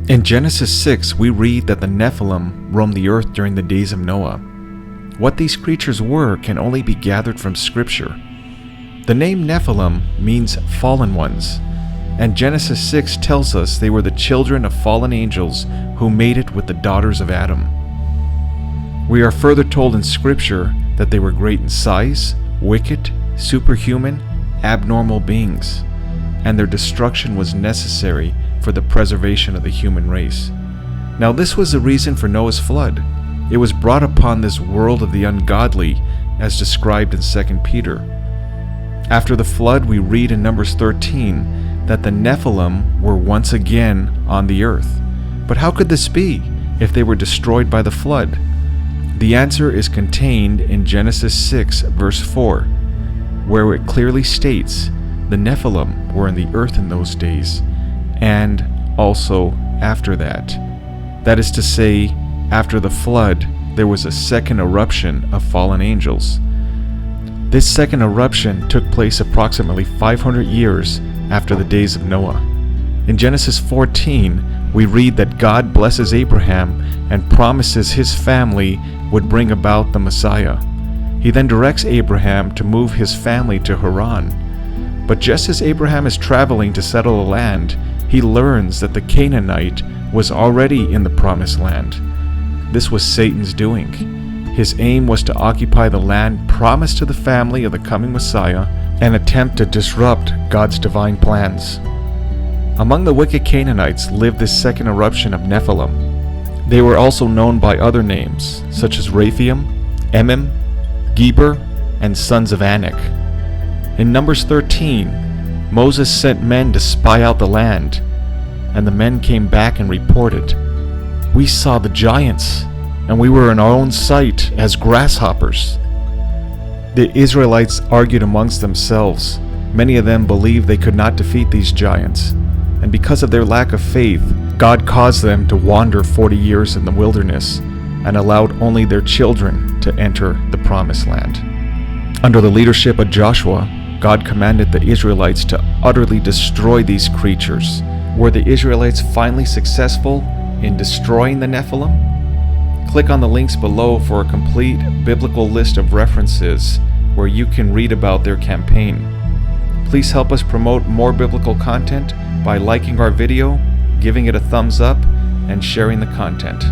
In Genesis 6, we read that the Nephilim roamed the earth during the days of Noah. What these creatures were can only be gathered from Scripture. The name Nephilim means fallen ones, and Genesis 6 tells us they were the children of fallen angels who mated with the daughters of Adam. We are further told in Scripture that they were great in size, wicked, superhuman, abnormal beings, and their destruction was necessary for the preservation of the human race. Now this was the reason for Noah's flood. It was brought upon this world of the ungodly, as described in 2 Peter. After the flood, we read in Numbers 13 that the Nephilim were once again on the earth. But how could this be if they were destroyed by the flood? The answer is contained in Genesis 6 verse 4, where it clearly states the Nephilim were in the earth in those days, and also after that. That is to say, after the flood, there was a second eruption of fallen angels. This second eruption took place approximately 500 years after the days of Noah. In Genesis 14, we read that God blesses Abraham and promises his family would bring about the Messiah. He then directs Abraham to move his family to Haran. But just as Abraham is traveling to settle the land, he learns that the Canaanite was already in the promised land. This was Satan's doing. His aim was to occupy the land promised to the family of the coming Messiah and attempt to disrupt God's divine plans. Among the wicked Canaanites lived this second eruption of Nephilim. They were also known by other names, such as Rephaim, Emim, Geber, and sons of Anak. In Numbers 13, Moses sent men to spy out the land, and the men came back and reported, "We saw the giants, and we were in our own sight as grasshoppers." The Israelites argued amongst themselves. Many of them believed they could not defeat these giants, and because of their lack of faith, God caused them to wander 40 years in the wilderness and allowed only their children to enter the promised land. Under the leadership of Joshua, God commanded the Israelites to utterly destroy these creatures. Were the Israelites finally successful in destroying the Nephilim? Click on the links below for a complete biblical list of references where you can read about their campaign. Please help us promote more biblical content by liking our video, giving it a thumbs up, and sharing the content.